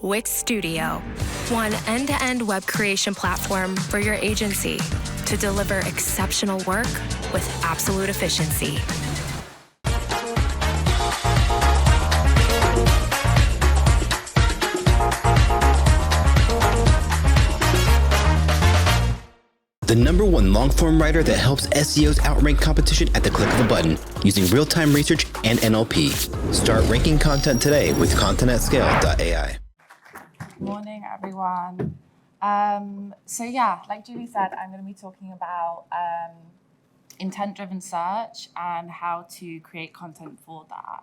Wix Studio, one end-to-end web creation platform for your agency to deliver exceptional work with absolute efficiency. The #1 long-form writer that helps SEOs outrank competition at the click of a button using real-time research and NLP. Start ranking content today with contentatScale.ai. Good morning, everyone. Like Julie said, I'm going to be talking about intent-driven search and how to create content for that.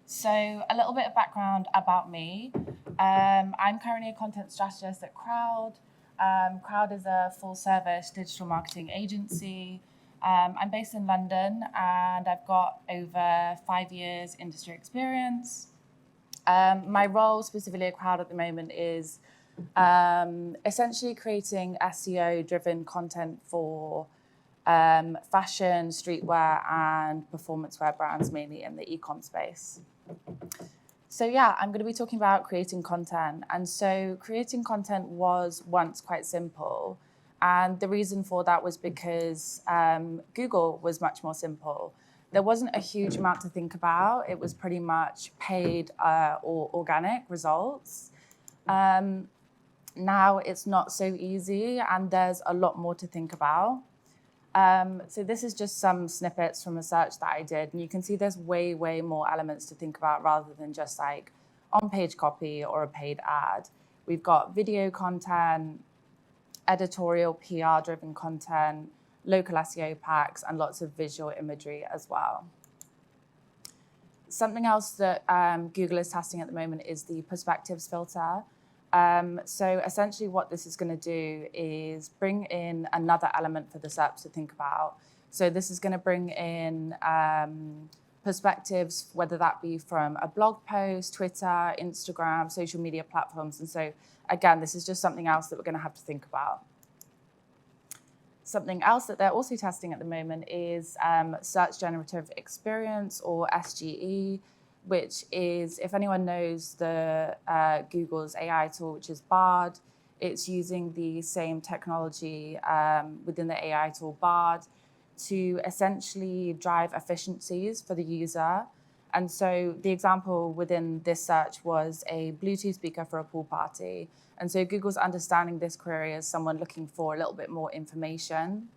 So a little bit of background about me. I'm currently a content strategist at Croud. Croud is a full-service digital marketing agency. I'm based in London and I've got over 5 years industry experience. My role specifically at Croud at the moment is essentially creating SEO-driven content for fashion, streetwear, and performance wear brands, mainly in the e-com space. I'm going to be talking about creating content. And so creating content was once quite simple. And the reason for that was because Google was much more simple. There wasn't a huge amount to think about. It was pretty much paid or organic results. Now it's not so easy and there's a lot more to think about. So this is just some snippets from a search that I did. And you can see there's way, way more elements to think about rather than just like on-page copy or a paid ad. We've got video content, editorial, PR-driven content, local SEO packs, and lots of visual imagery as well. Something else that Google is testing at the moment is the perspectives filter. So essentially what this is going to do is bring in another element for the SERPs to think about. So this is going to bring in perspectives, whether that be from a blog post, Twitter, Instagram, social media platforms. And so again, this is just something else that we're going to have to think about. Something else that they're also testing at the moment is Search Generative Experience, or SGE, which is, if anyone knows the Google's AI tool, which is Bard, it's using the same technology within the AI tool Bard to essentially drive efficiencies for the user. And so the example within this search was a Bluetooth speaker for a pool party. And so Google's understanding this query as someone looking for a little bit more information.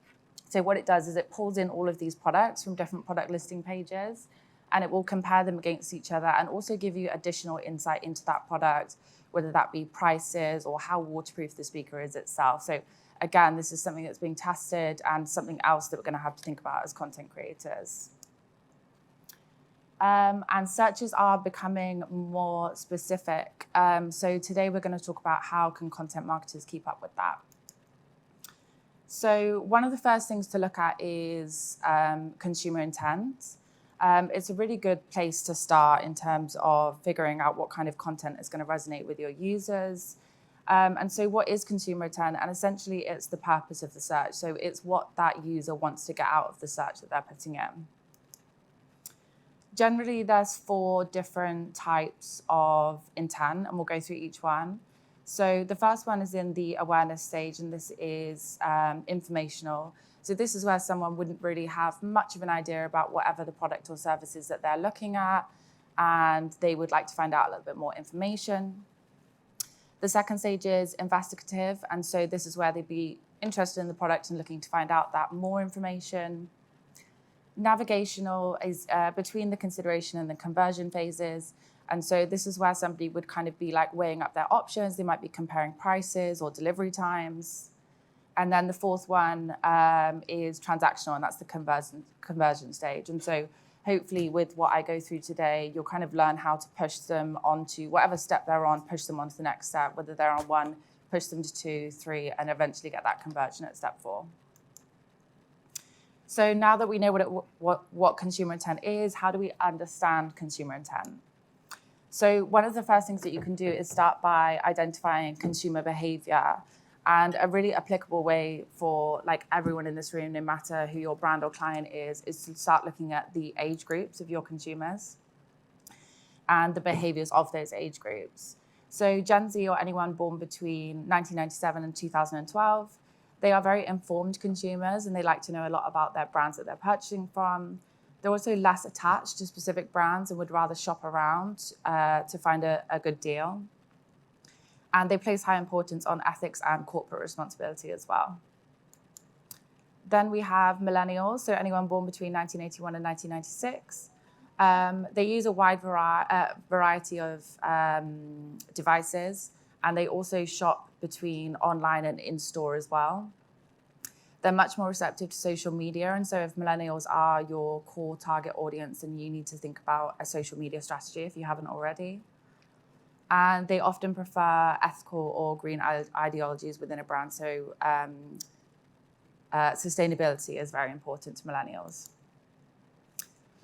So what it does is it pulls in all of these products from different product listing pages, and it will compare them against each other and also give you additional insight into that product, whether that be prices or how waterproof the speaker is itself. So again, this is something that's being tested and something else that we're going to have to think about as content creators. And searches are becoming more specific. So today we're going to talk about how can content marketers keep up with that. So one of the first things to look at is consumer intent. It's a really good place to start in terms of figuring out what kind of content is going to resonate with your users. And so what is consumer intent? And essentially it's the purpose of the search. So it's what that user wants to get out of the search that they're putting in. Generally, there's 4 different types of intent, and we'll go through each one. So the first one is in the awareness stage, and this is informational. So this is where someone wouldn't really have much of an idea about whatever the product or services that they're looking at, and they would like to find out a little bit more information. The second stage is investigative, and so this is where they'd be interested in the product and looking to find out that more information. Navigational is between the consideration and the conversion phases. And so this is where somebody would kind of be like weighing up their options. They might be comparing prices or delivery times. And then the fourth one is transactional, and that's the conversion stage. And so hopefully with what I go through today, you'll kind of learn how to push them onto whatever step they're on, push them onto the next step, whether they're on 1, push them to 2, 3, and eventually get that conversion at step 4. So now that we know what consumer intent is, how do we understand consumer intent? So one of the first things that you can do is start by identifying consumer behavior. And a really applicable way for like everyone in this room, no matter who your brand or client is to start looking at the age groups of your consumers and the behaviors of those age groups. So Gen Z, or anyone born between 1997 and 2012, they are very informed consumers and they like to know a lot about their brands that they're purchasing from. They're also less attached to specific brands and would rather shop around to find a good deal. And they place high importance on ethics and corporate responsibility as well. Then we have millennials, so anyone born between 1981 and 1996. They use a wide variety of devices, and they also shop between online and in-store as well. They're much more receptive to social media, and so if millennials are your core target audience, then you need to think about a social media strategy if you haven't already. And they often prefer ethical or green ideologies within a brand, so sustainability is very important to millennials.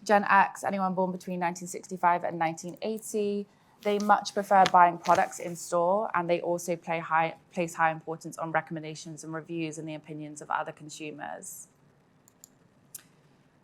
Gen X, anyone born between 1965 and 1980, they much prefer buying products in store, and they also place high importance on recommendations and reviews and the opinions of other consumers.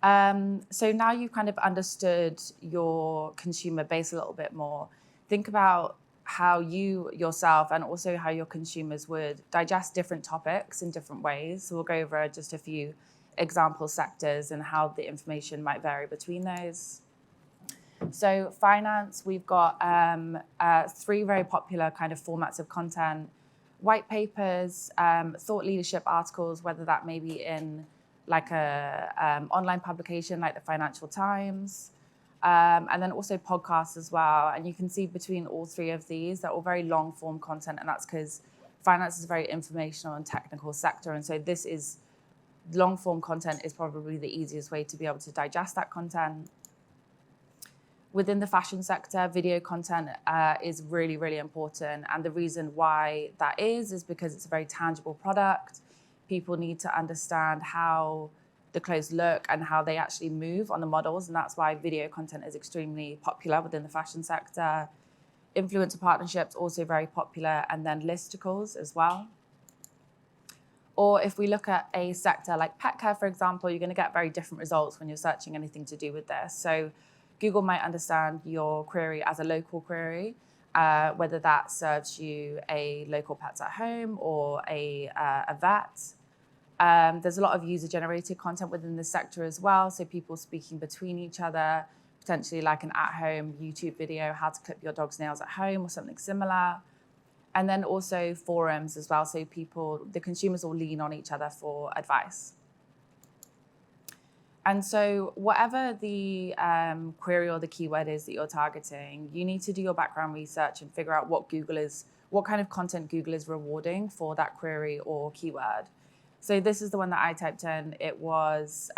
So now you've kind of understood your consumer base a little bit more. Think about how you yourself and also how your consumers would digest different topics in different ways. So we'll go over just a few example sectors and how the information might vary between those. So finance, we've got 3 very popular kind of formats of content: white papers, thought leadership articles, whether that may be in like a online publication like the Financial Times, and then also podcasts as well. And you can see between all 3 of these, they're all very long form content, and that's because finance is a very informational and technical sector. And so this is long form content is probably the easiest way to be able to digest that content. Within the fashion sector, video content is really, really important. And the reason why that is because it's a very tangible product. People need to understand how the clothes look and how they actually move on the models. And that's why video content is extremely popular within the fashion sector. Influencer partnerships, also very popular. And then listicles as well. Or if we look at a sector like pet care, for example, you're going to get very different results when you're searching anything to do with this. So Google might understand your query as a local query, whether that serves you a local pets at home or a vet. There's a lot of user-generated content within this sector as well, so people speaking between each other, potentially like an at-home YouTube video, how to clip your dog's nails at home or something similar. And then also forums as well, so the consumers will lean on each other for advice. And so whatever the query or the keyword is that you're targeting, you need to do your background research and figure out what kind of content Google is rewarding for that query or keyword. So this is the one that I typed in. It was,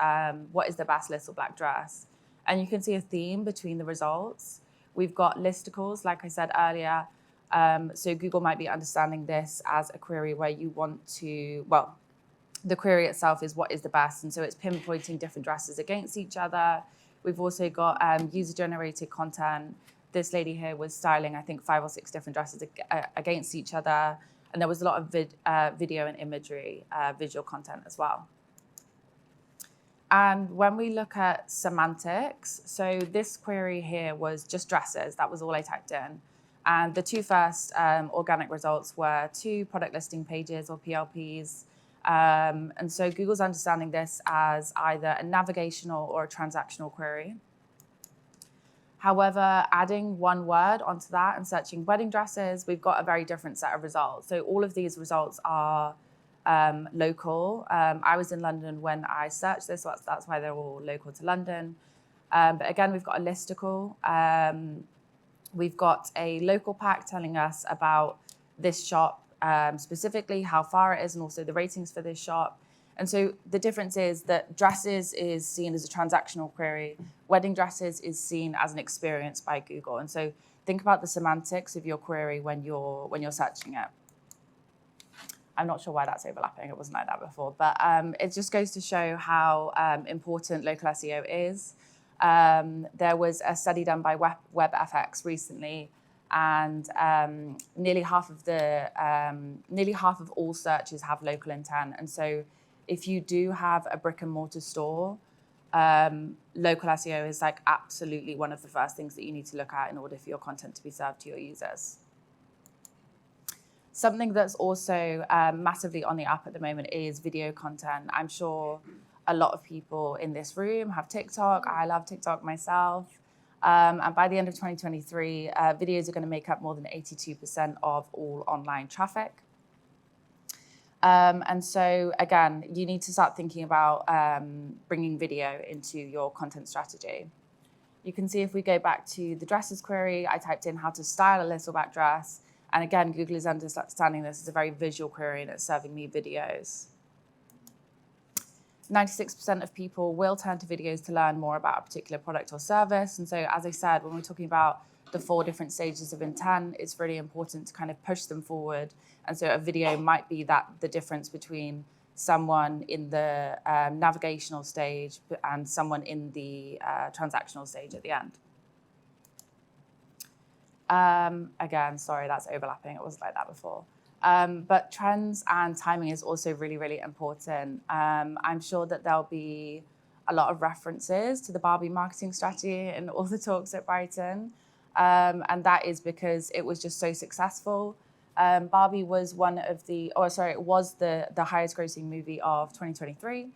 what is the best little black dress? And you can see a theme between the results. We've got listicles, like I said earlier. So Google might be understanding this as a query where you want to, the query itself is what is the best. And so it's pinpointing different dresses against each other. We've also got user-generated content. This lady here was styling, I think, 5 or 6 different dresses against each other. And there was a lot of video and imagery, visual content as well. And when we look at semantics, so this query here was just dresses. That was all I typed in. And the 2 first organic results were 2 product listing pages or PLPs. And so Google's understanding this as either a navigational or a transactional query. However, adding 1 word onto that and searching wedding dresses, we've got a very different set of results. So all of these results are local. I was in London when I searched this, so that's why they're all local to London. But again, we've got a listicle. We've got a local pack telling us about this shop, specifically how far it is and also the ratings for this shop. And so the difference is that dresses is seen as a transactional query. Wedding dresses is seen as an experience by Google. And so think about the semantics of your query when you're searching it. I'm not sure why that's overlapping. It wasn't like that before. But it just goes to show how important local SEO is. There was a study done by WebFX recently, and nearly half of all searches have local intent. And so if you do have a brick and mortar store, local SEO is like absolutely one of the first things that you need to look at in order for your content to be served to your users. Something that's also massively on the up at the moment is video content. I'm sure a lot of people in this room have TikTok. I love TikTok myself. And by the end of 2023, videos are going to make up more than 82% of all online traffic. And so, again, you need to start thinking about bringing video into your content strategy. You can see if we go back to the dresses query, I typed in how to style a littleback dress. And again, Google is understanding this as a very visual query and it's serving me videos. 96% of people will turn to videos to learn more about a particular product or service. And so, as I said, when we're talking about the 4 different stages of intent, it's really important to kind of push them forward. And so a video might be the difference between someone in the navigational stage and someone in the transactional stage at the end. Again, sorry, that's overlapping. It wasn't like that before. But trends and timing is also really, really important. I'm sure that there'll be a lot of references to the Barbie marketing strategy in all the talks at Brighton. And that is because it was just so successful. Barbie was it was the highest grossing movie of 2023.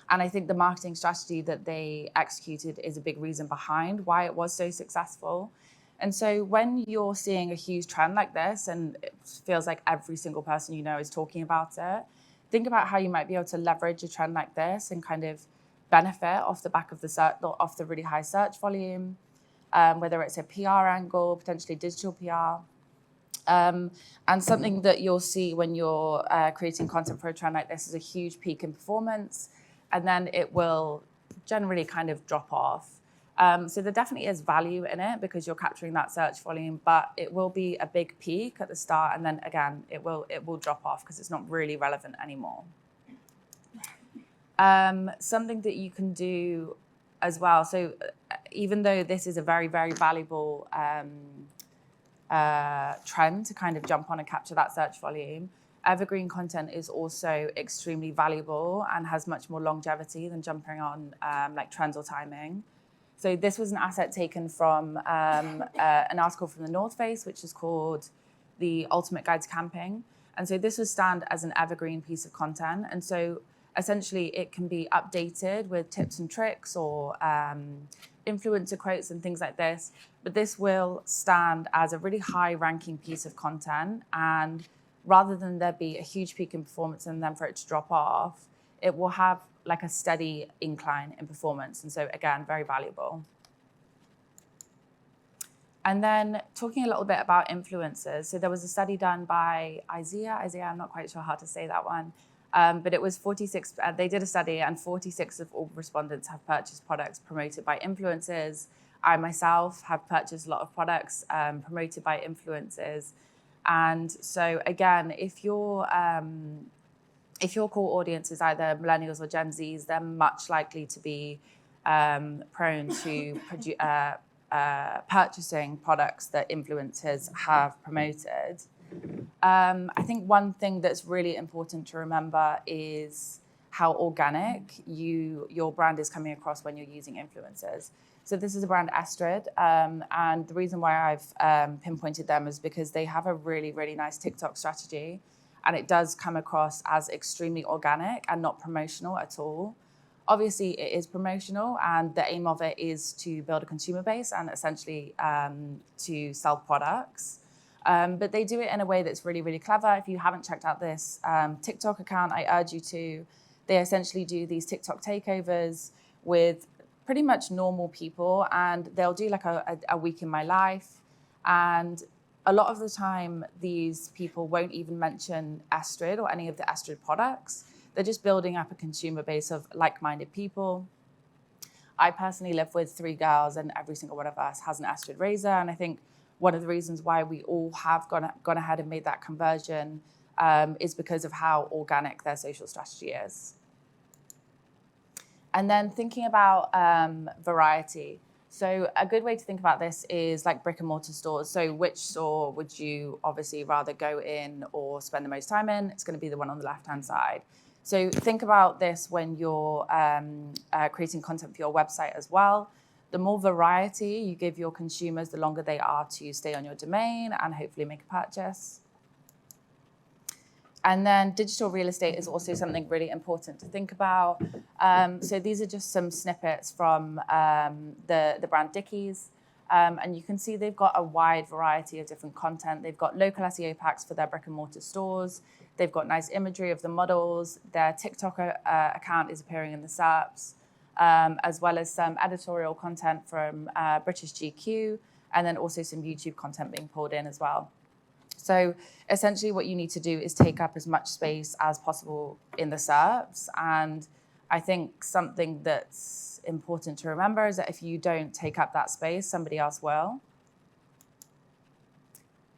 And I think the marketing strategy that they executed is a big reason behind why it was so successful. And so when you're seeing a huge trend like this, and it feels like every single person you know is talking about it, think about how you might be able to leverage a trend like this and kind of benefit off the back of off the really high search volume, whether it's a PR angle, potentially digital PR. And something that you'll see when you're creating content for a trend like this is a huge peak in performance, and then it will generally kind of drop off. So there definitely is value in it because you're capturing that search volume, but it will be a big peak at the start, and then again, it will drop off because it's not really relevant anymore. Something that you can do as well. So even though this is a very, very valuable trend to kind of jump on and capture that search volume, evergreen content is also extremely valuable and has much more longevity than jumping on like trends or timing. So this was an asset taken from an article from the North Face, which is called The Ultimate Guide to Camping. And so this would stand as an evergreen piece of content. And so essentially it can be updated with tips and tricks or influencer quotes and things like this. But this will stand as a really high ranking piece of content. And rather than there be a huge peak in performance and then for it to drop off, it will have like a steady incline in performance. And so again, very valuable. And then talking a little bit about influencers. So there was a study done by Isaiah, I'm not quite sure how to say that one. But it was 46, they did a study and 46 of all respondents have purchased products promoted by influencers. I myself have purchased a lot of products promoted by influencers. And so again, if your core audience is either millennials or Gen Zs, they're much likely to be prone to purchasing products that influencers have promoted. I think one thing that's really important to remember is how organic your brand is coming across when you're using influencers. So this is a brand Astrid, and the reason why I've pinpointed them is because they have a really, really nice TikTok strategy, and it does come across as extremely organic and not promotional at all. Obviously, it is promotional, and the aim of it is to build a consumer base and essentially to sell products. But they do it in a way that's really, really clever. If you haven't checked out this TikTok account, I urge you to. They essentially do these TikTok takeovers with pretty much normal people, and they'll do like a week in my life. And a lot of the time, these people won't even mention Astrid or any of the Astrid products. They're just building up a consumer base of like-minded people. I personally live with 3 girls, and every single one of us has an Astrid razor. And I think one of the reasons why we all have gone ahead and made that conversion is because of how organic their social strategy is. And then thinking about variety. So a good way to think about this is like brick and mortar stores. So which store would you obviously rather go in or spend the most time in? It's going to be the one on the left-hand side. So think about this when you're creating content for your website as well. The more variety you give your consumers, the longer they are to stay on your domain and hopefully make a purchase. And then digital real estate is also something really important to think about. So these are just some snippets from the brand Dickies. And you can see they've got a wide variety of different content. They've got local SEO packs for their brick and mortar stores. They've got nice imagery of the models. Their TikTok account is appearing in the SERPs, as well as some editorial content from British GQ, and then also some YouTube content being pulled in as well. So essentially what you need to do is take up as much space as possible in the SERPs. And I think something that's important to remember is that if you don't take up that space, somebody else will.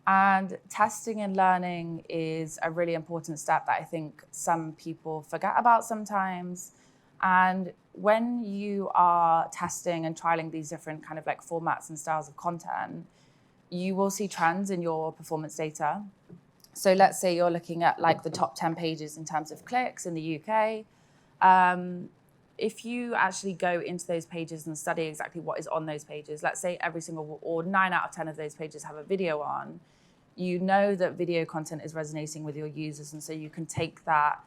And testing and learning is a really important step that I think some people forget about sometimes. And when you are testing and trialing these different kind of like formats and styles of content, you will see trends in your performance data. So let's say you're looking at like the top 10 pages in terms of clicks in the UK. If you actually go into those pages and study exactly what is on those pages, let's say every single or 9 out of 10 of those pages have a video on, you know that video content is resonating with your users. And so you can take that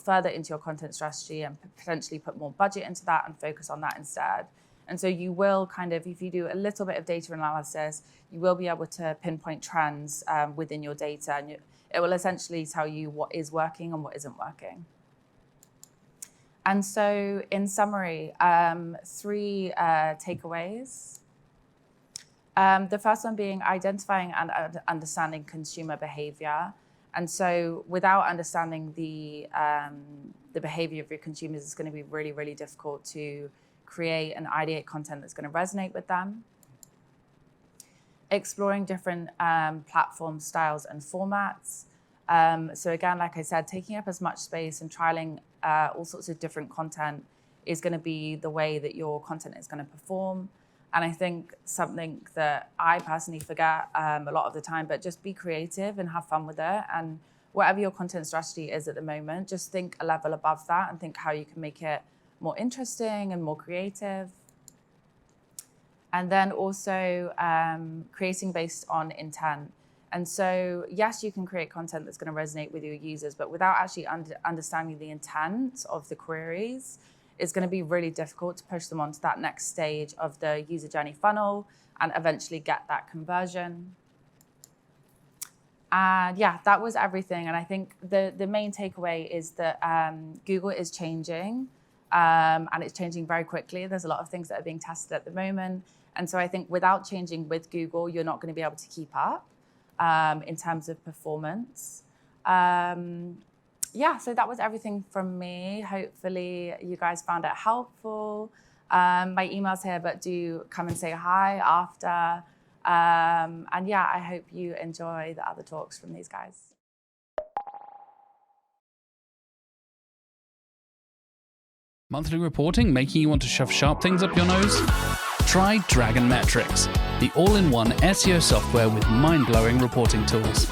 further into your content strategy and potentially put more budget into that and focus on that instead. And so you will kind of, if you do a little bit of data analysis, you will be able to pinpoint trends within your data, and it will essentially tell you what is working and what isn't working. And so in summary, 3 takeaways. The first one being identifying and understanding consumer behavior. And so without understanding the behavior of your consumers, it's going to be really, really difficult to create and ideate content that's going to resonate with them. Exploring different platform styles and formats. So again, like I said, taking up as much space and trialing all sorts of different content is going to be the way that your content is going to perform. And I think something that I personally forget a lot of the time, but just be creative and have fun with it. And whatever your content strategy is at the moment, just think a level above that and think how you can make it more interesting and more creative. And then also creating based on intent. And so, yes, you can create content that's going to resonate with your users, but without actually understanding the intent of the queries, it's going to be really difficult to push them onto that next stage of the user journey funnel and eventually get that conversion. And yeah, that was everything. And I think the main takeaway is that Google is changing, and it's changing very quickly. There's a lot of things that are being tested at the moment. And so I think without changing with Google, you're not going to be able to keep up in terms of performance. Yeah, so that was everything from me. Hopefully you guys found it helpful. My email's here, but do come and say hi after. And yeah, I hope you enjoy the other talks from these guys. Monthly reporting making you want to shove sharp things up your nose? Try Dragon Metrics, the all-in-one SEO software with mind-blowing reporting tools.